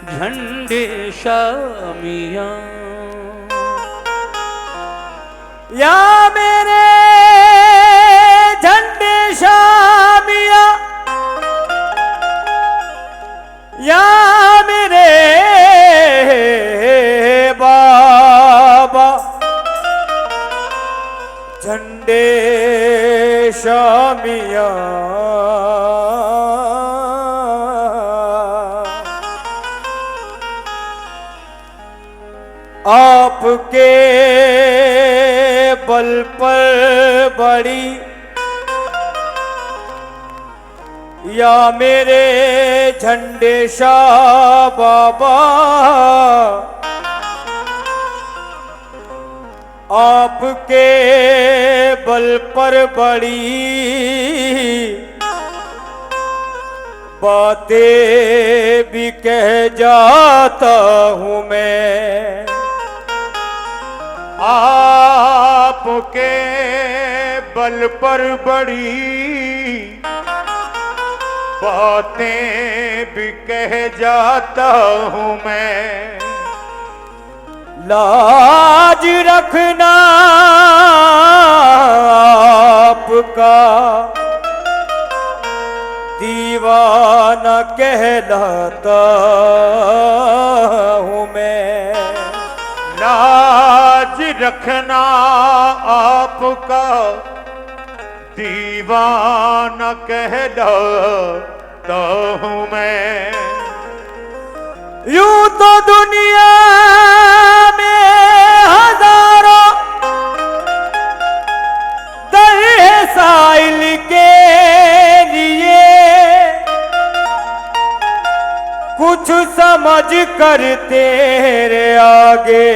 झंडे शामिया। या मेरे झंडे शामिया, या मेरे बाबा झंडे शामिया। आपके बल पर बड़ी या मेरे झंडे शाह बाबा, आपके बल पर बड़ी बातें भी कह जाता हूँ मैं। आपके बल पर बड़ी बातें भी कह जाता हूँ मैं। लाज रखना आपका दीवाना कहलाता हूँ मैं। लाज रखना आपका दीवाना कहलाता हूँ मैं। यूं तो दुनिया में हजारों दरिया साइल के लिए कुछ समझ कर तेरे आगे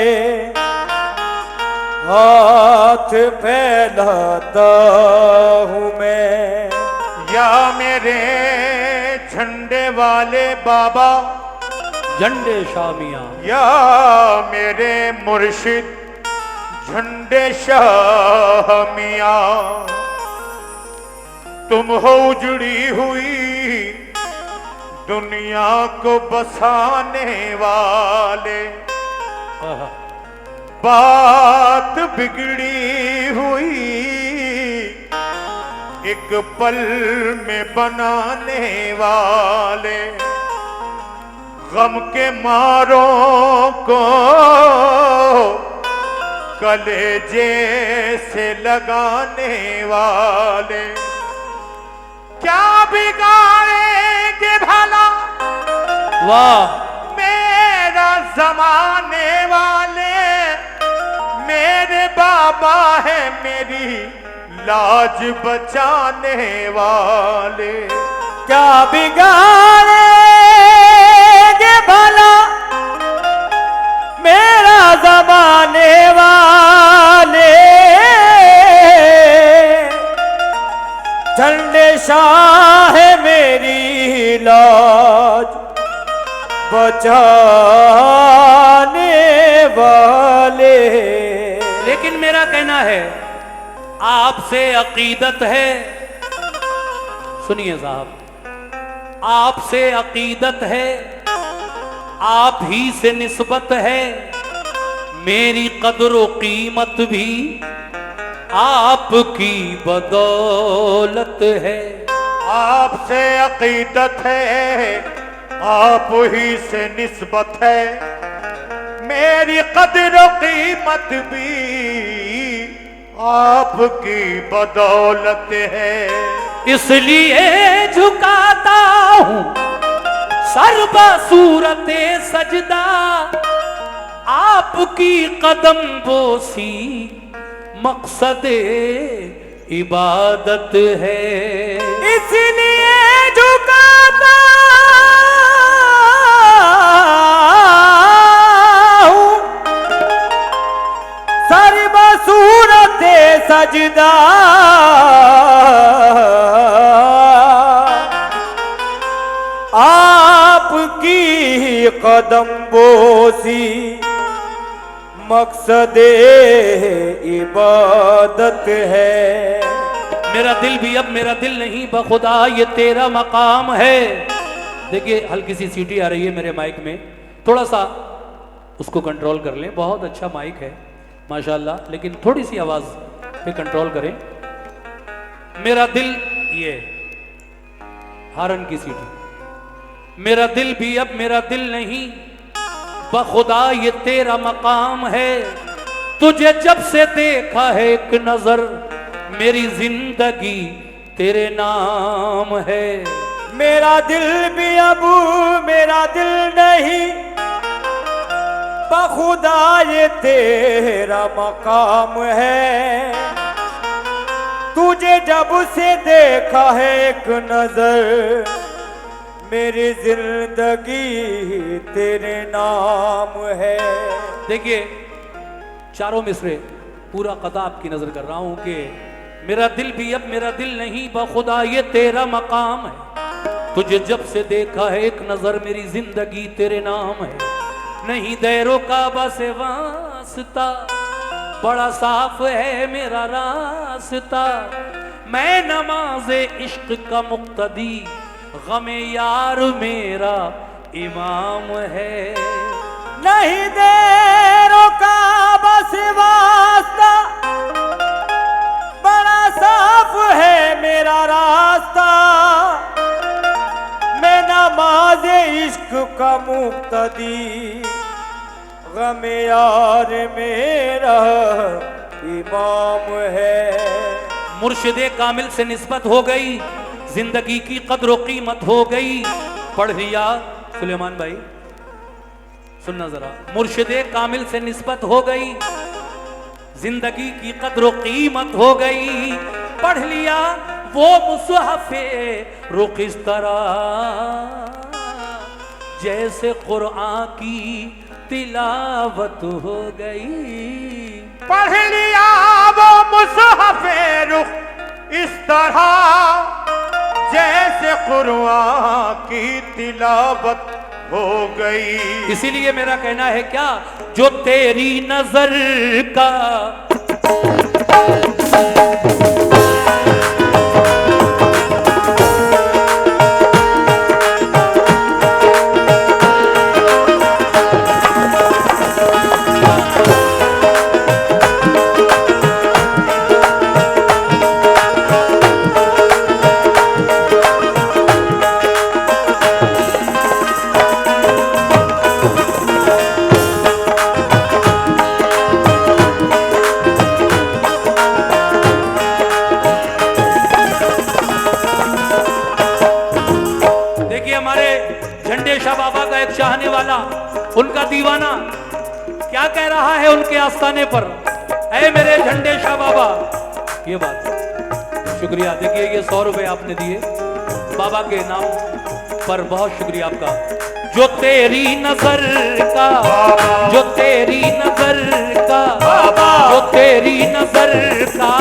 हाथ फैलाता हूँ मैं। या मेरे झंडे वाले बाबा झंडे शामिया। या मेरे मुर्शिद झंडे शामिया। तुम हो उजड़ी हुई दुनिया को बसाने वाले, बात बिगड़ी हुई एक पल में बनाने वाले, गम के मारों को कलेजे से लगाने वाले। क्या बिगाड़ेंगे भला वाह मेरा जमाने वाले, मेरे बाबा है मेरी लाज बचाने वाले। क्या बिगाड़ेंगे भला मेरा जमाने वाले, झंडे शाह है मेरी लाज बचाने वाले। लेकिन मेरा कहना है आपसे अकीदत है, सुनिए साहब, आपसे अकीदत है, आप ही से निस्बत है, मेरी कदर व कीमत भी आपकी बदौलत है। आपसे अकीदत है, आप ही से निस्बत है, मेरी कदर व कीमत भी आपकी बदौलत है। इसलिए झुकाता हूँ सर्व सूरते सजदा, आपकी कदम बोसी मकसदे इबादत है। इसलिए झुकाता हूँ सर्व सूरते सजदा, आपकी कदम बोसी मकसदे इबादत है। मेरा दिल भी अब मेरा दिल नहीं बखुदा ये तेरा मकाम है, देखिए हल्की सी सीटी आ रही है मेरे माइक में, थोड़ा सा उसको कंट्रोल कर लें। बहुत अच्छा माइक है माशाल्लाह, लेकिन थोड़ी सी आवाज पे कंट्रोल करें। मेरा दिल, ये हारन की सीटी। मेरा दिल भी अब मेरा दिल नहीं, बखुदा ये तेरा मकाम है। तुझे जब से देखा है एक नजर, मेरी जिंदगी तेरे नाम है। मेरा दिल भी अब मेरा दिल नहीं, बखुदा ये तेरा मकाम है। तुझे जब से देखा है एक नजर, मेरी जिंदगी तेरे नाम है। देखिए चारों मिसरे पूरा कता आपकी नजर कर रहा हूं कि मेरा दिल भी अब मेरा दिल नहीं, बखुदा ये तेरा मकाम है। तुझे जब से देखा है एक नजर, मेरी जिंदगी तेरे नाम है। नहीं दैरो काबा से वास्ता, बड़ा साफ है मेरा रास्ता। मैं नमाज़े इश्क का मुक्तदी, गमे यार मेरा इमाम है। नहीं देरो का बस वास्ता, बड़ा साफ है मेरा रास्ता। मैं नमाज़े इश्क का मुक्तदी, गमे यार मेरा इमाम है। मुर्शिदे कामिल से निस्बत हो गई, जिंदगी की कद्र कीमत हो गई। पढ़ लिया सुलेमान भाई, सुनना जरा। मुर्शिदे कामिल से निस्बत हो गई, जिंदगी की कद्र कीमत हो गई। पढ़ लिया वो मुसहफ़े रुख इस तरह, जैसे कुरान की तिलावत हो गई। पढ़ लिया वो मुसहफ़े रुख इस तरह, जैसे कुरान की तिलावत हो गई। इसीलिए मेरा कहना है क्या, जो तेरी नजर का चाहने वाला, उनका दीवाना क्या कह रहा है उनके आस्थाने पर, ऐ मेरे झंडे शाह बाबा। ये बात शुक्रिया। देखिए ये 100 रुपए आपने दिए बाबा के नाम पर, बहुत शुक्रिया आपका। जो तेरी नजर का, जो तेरी नजर का, जो तेरी नजर का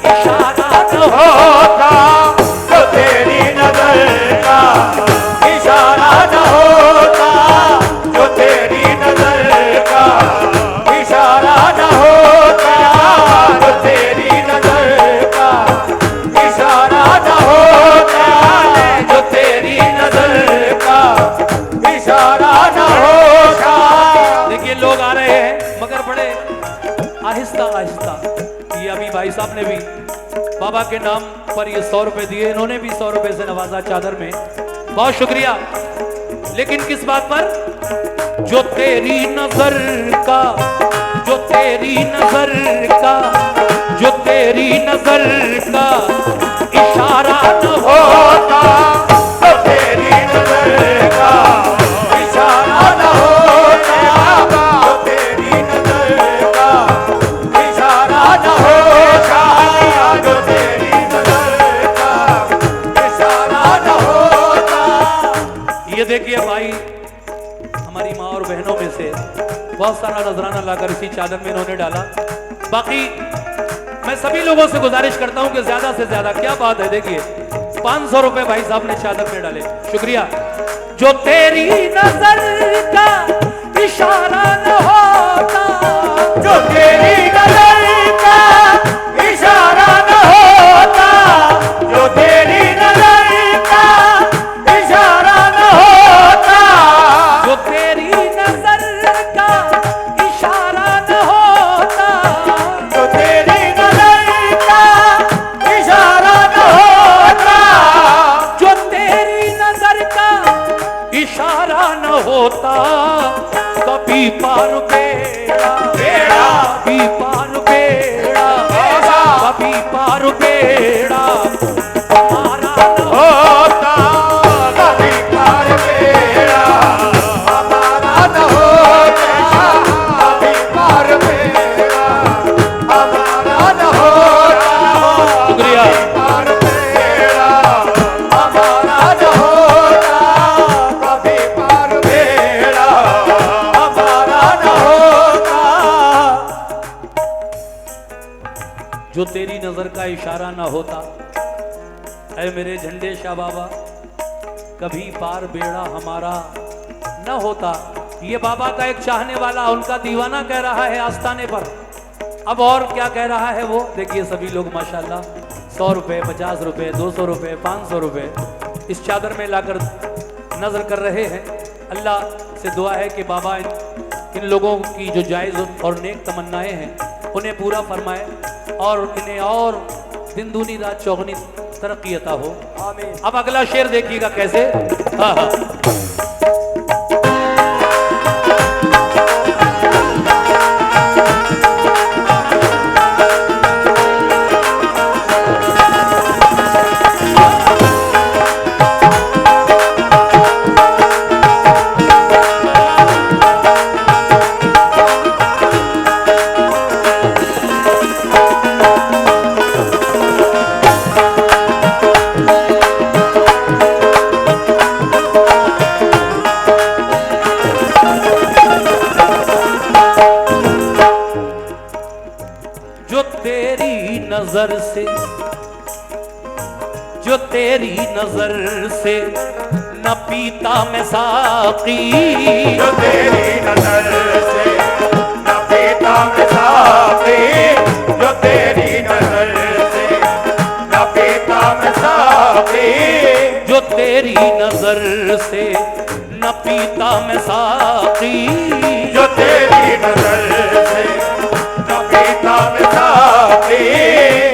इशारा न होता, जो तेरी नजर का इशारा न होता, जो तेरी नजर का इशारा न होता, जो तेरी नजर का इशारा न होता, जो तेरी नजर का इशारा न होता। देखिए लोग आ रहे हैं मगर बड़े आहिस्ता आहिस्ता। ये अभी भाई साहब ने भी बाबा के नाम पर ये 100 रुपए दिए, इन्होंने भी 100 रुपए से नवाजा चादर में, बहुत शुक्रिया। लेकिन किस बात पर, जो तेरी नजर का, जो तेरी नजर का, जो तेरी नजर का इशारा न होता, जो तेरी नजर का इशारा न होता, जो तेरी नजर का इशारा न होता, जो तेरी नजर का इशारा न होता। ये देखिए भाई हमारी माँ और बहनों में से बहुत सारा नजराना लाकर इसी चादर में इन्होंने डाला। बाकी मैं सभी लोगों से गुजारिश करता हूं कि ज्यादा से ज्यादा, क्या बात है, देखिए 500 रुपए भाई साहब ने चादर में डाले, शुक्रिया। जो तेरी नजर का इशारा न होता, जो तेरी नजर का इशारा न होता, जो तेरी नजर का इशारा न इशारा न होता कभी पार बेड़ा, कभी पार बेड़ा, कभी पार बेड़ा हमारा न होता, कभी पार बेड़ा हमारा न होता, कभी पार बेड़ा हमारा न होता, शुक्रिया। पार बेड़ा हमारा न होता, कभी पार बेड़ा हमारा न होता। जो तेरी नजर का इशारा ना होता, ऐ मेरे झंडे शाह बाबा, कभी पार बेड़ा हमारा न होता। ये बाबा का एक चाहने वाला, उनका दीवाना कह रहा है आस्ताने पर। अब और क्या कह रहा है वो देखिए। सभी लोग माशाल्लाह 100 रुपये, 50 रुपये, 200 रुपये, 500 रुपये इस चादर में लाकर नजर कर रहे हैं। अल्लाह से दुआ है कि बाबा इन लोगों की जो जायज़ और नेक तमन्नाएं हैं उन्हें पूरा फरमाए और इन्हें और दिन दूनी रात चौगनी तरक्की अता हो। आमीन। अब अगला शेर देखिएगा कैसे। हाँ हाँ। नजर से, जो तेरी नजर से न पीता मैं साकी, जो तेरी नजर से न पीता मैं साकी, जो तेरी नजर से न पीता मैं साकी, जो तेरी नजर से न पीता मैं साकी, जो तेरी नजर से न पीता मैं साकी,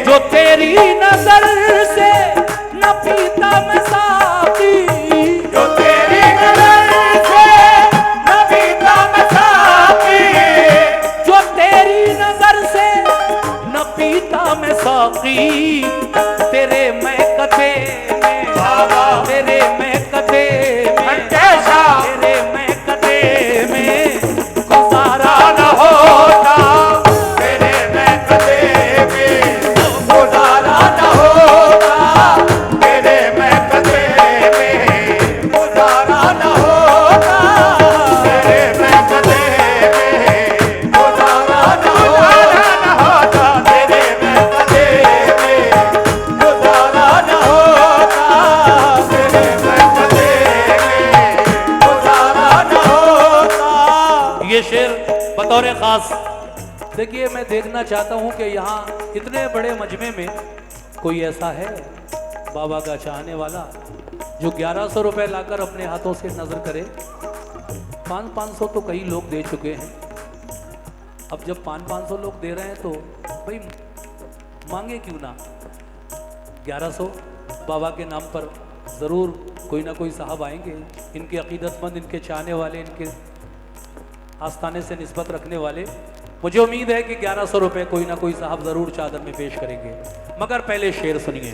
जो तेरी नजर से न पीता मैं साकी, जो तेरी नजर से न पीता मैं साकी, जो तेरी नजर से न पीता मैं साकी, तेरे मैं कदे में बाबा, तेरे मैं कदे में कैसा तेरे मैं कदे में गुजारा न होता, तेरे मैं कदे में गुजारा न होता, तेरे मैं कदे में गुजारा न होता, तेरे मैं कदे में गुजारा न होता, तेरे मैं कदे में गुजारा न होता, तेरे मैं कदे में गुजारा न होता। ये शेर बतौर खास देखिए। मैं देखना चाहता हूं कि यहाँ इतने बड़े मजमे में कोई ऐसा है बाबा का चाहने वाला जो 1100 रुपए लाकर अपने हाथों से नजर करे। 500 तो कई लोग दे चुके हैं। अब जब 500 लोग दे रहे हैं तो भाई मांगे क्यों ना। 1100 बाबा के नाम पर ज़रूर कोई ना कोई साहब आएंगे, इनके अकीदतमंद, इनके चाहने वाले, इनके आस्थाने से निस्बत रखने वाले। मुझे उम्मीद है कि 1100 रुपए कोई ना कोई साहब ज़रूर चादर में पेश करेंगे। मगर पहले शेर सुनिए।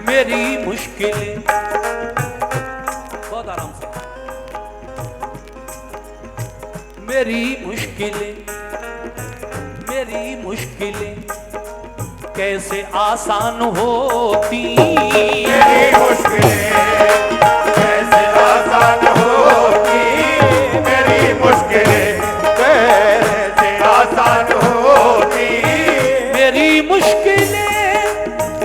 मेरी मुश्किलें, बहुत आराम से, मेरी मुश्किलें कैसे आसान होती, मेरी मुश्किलें कैसे आसान होती, मेरी मुश्किलें कैसे आसान होती, मेरी मुश्किलें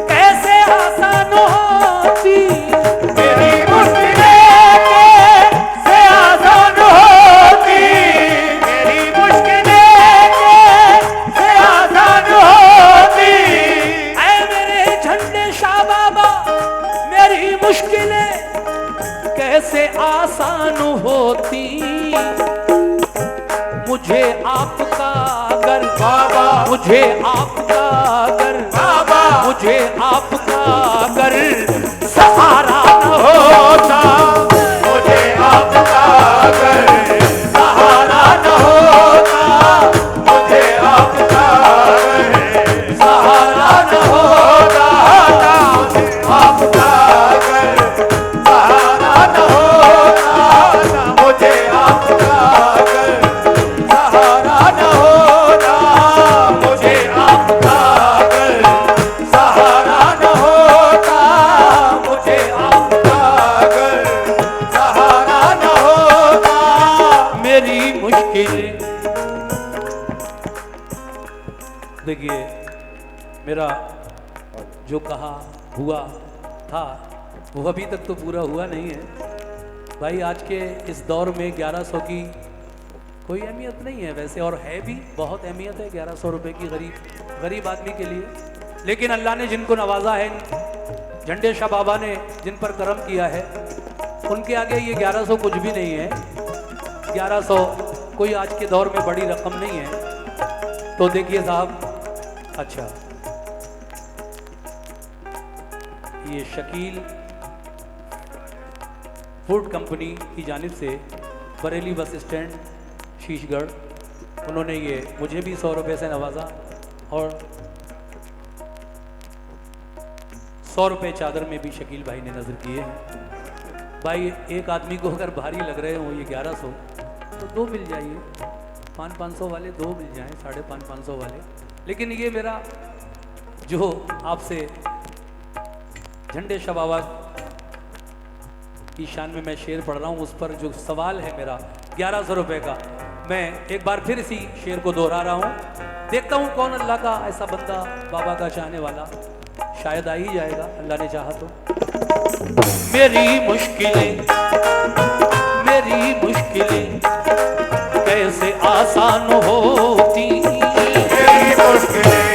कैसे आसान होती, मेरी मुश्किलें कैसे आसान होती, मेरी मुश्किलें कैसे आसान होती, ऐ मेरे झंडे शाह बाबा मेरी मुश्किलें कैसे आसान होती। मुझे आपका अगर बाबा, मुझे आपका अगर बाबा, मुझे आपका अगर सहारा न जो कहा हुआ था वो अभी तक तो पूरा हुआ नहीं है भाई। आज के इस दौर में 1100 की कोई अहमियत नहीं है वैसे, और है भी बहुत अहमियत है 1100 रुपये की गरीब आदमी के लिए। लेकिन अल्लाह ने जिनको नवाजा है, झंडे शाह बाबा ने जिन पर करम किया है, उनके आगे ये 1100 कुछ भी नहीं है। 1100 कोई आज के दौर में बड़ी रकम नहीं है। तो देखिए साहब, अच्छा ये शकील फूड कंपनी की जानिब से बरेली बस स्टैंड शीशगढ़, उन्होंने ये मुझे भी 100 रुपये से नवाजा और 100 रुपये चादर में भी शकील भाई ने नज़र किए हैं। भाई एक आदमी को अगर भारी लग रहे हो ये 1100 तो 2 मिल जाइए, 500 वाले 2 मिल जाएं, 550 वाले। लेकिन ये मेरा जो आपसे झंडे शाह बाबा की शान में मैं शेर पढ़ रहा हूँ, उस पर जो सवाल है मेरा 1100 रुपये का, मैं एक बार फिर इसी शेर को दोहरा रहा हूँ। देखता हूँ कौन अल्लाह का ऐसा बंदा बाबा का चाहने वाला, शायद आ ही जाएगा अल्लाह ने चाहा तो। मेरी मुश्किलें कैसे आसान होती, मेरी मुश्किलें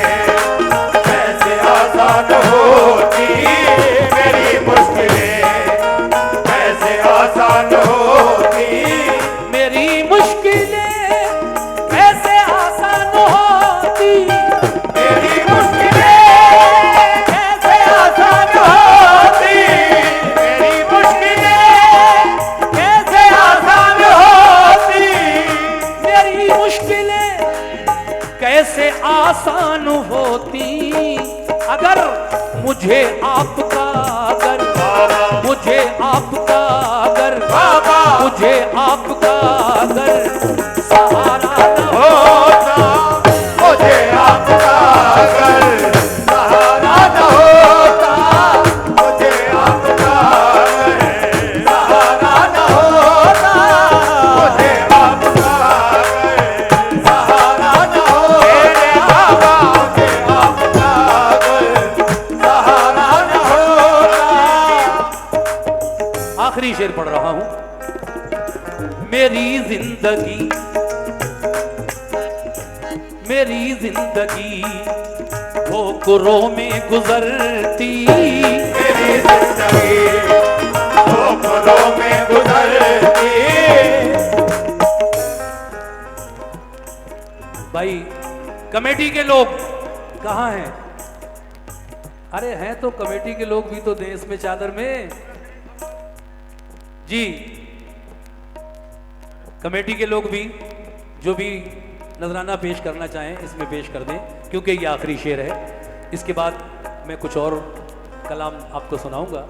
कैसे आसान होती, मेरी मुश्किलें कैसे आसान होती, मेरी मुश्किलें कैसे आसान होती, मेरी मुश्किलें कैसे आसान होती, मेरी मुश्किलें कैसे आसान होती, मेरी मुश्किलें कैसे आसान होती, अगर मुझे आपका अगर मुझे आपका अगर मुझे आपका अगर सहारा न होता, मुझे आपका अगर सहारा न होता, मुझे आपका अगर सहारा न होता, मुझे आपका अगर सहारा न होता, मेरे बाबा मुझे आपका अगर सहारा न होता। आखिरी शेर पढ़ रहा हूं। मेरी जिंदगी ठोकरों में गुजरती, मेरी जिंदगी ठोकरों में गुजरती। भाई कमेटी के लोग कहाँ हैं? अरे हैं तो कमेटी के लोग भी तो दें इसमें चादर में जी। कमेटी के लोग भी जो भी नजराना पेश करना चाहें इसमें पेश कर दें, क्योंकि ये आखिरी शेर है। इसके बाद मैं कुछ और कलाम आपको सुनाऊंगा।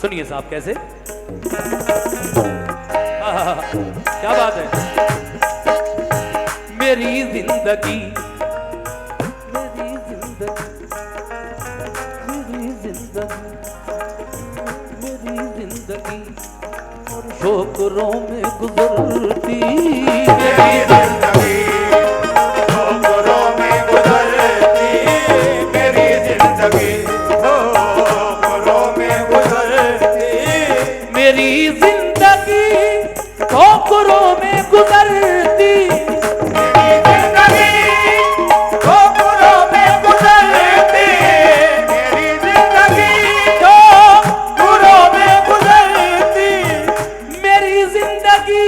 सुनिए साहब कैसे। क्या बात है। मेरी जिंदगी ठोकरों में गुजरती, मेरी जिंदगी ठोकरों में गुजरती, मेरी जिंदगी ठोकरों में गुजरती, मेरी जिंदगी ठोकरों में गुजरती, मेरी जिंदगी ठोकरों में गुजरती, मेरी जिंदगी ठोकरों में गुजरती, मेरी जिंदगी।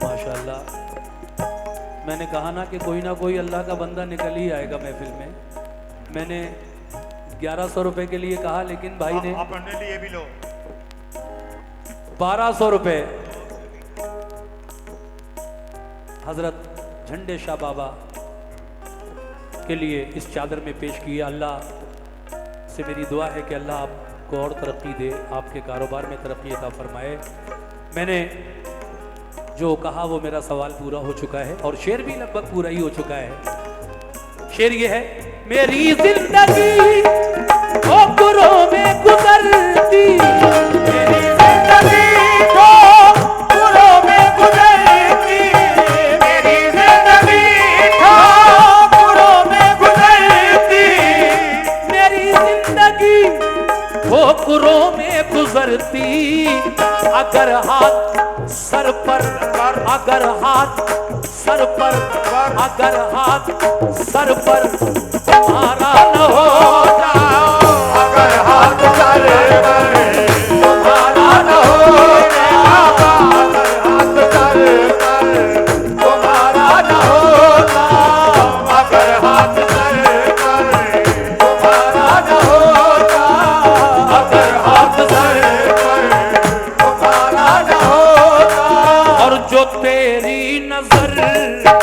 माशाल्लाह, मैंने कहा ना कि कोई ना कोई अल्लाह का बंदा निकल ही आएगा महफिल में। मैंने 1100 रुपए के लिए कहा, लेकिन भाई ने अपने लिए भी लो 1200 रुपए हजरत झंडे शाह बाबा के लिए इस चादर में पेश किया। अल्लाह से मेरी दुआ है कि अल्लाह आपको और तरक्की दे, आपके कारोबार में तरक्की अता फरमाए। मैंने जो कहा वो मेरा सवाल पूरा हो चुका है और शेर भी लगभग पूरा ही हो चुका है। शेर ये है, मेरी जिंदगी ठोकरों में गुजरती, मेरी जिंदगी ठोकरों में गुजरती, मेरी जिंदगी ठोकरों में गुजरती, में गुजरती, अगर हाथ सर पर, अगर हाथ सर पर, अगर हाथ सर पर तुम्हारा न होता, अगर हाथ सर पर तुम्हारा न होता, अगर हाथ सर पर तुम्हारा न होता, अगर हाथ सर पर तुम्हारा न होता, अगर हाथ सर पर तुम्हारा न होता। और जो तेरी नजर का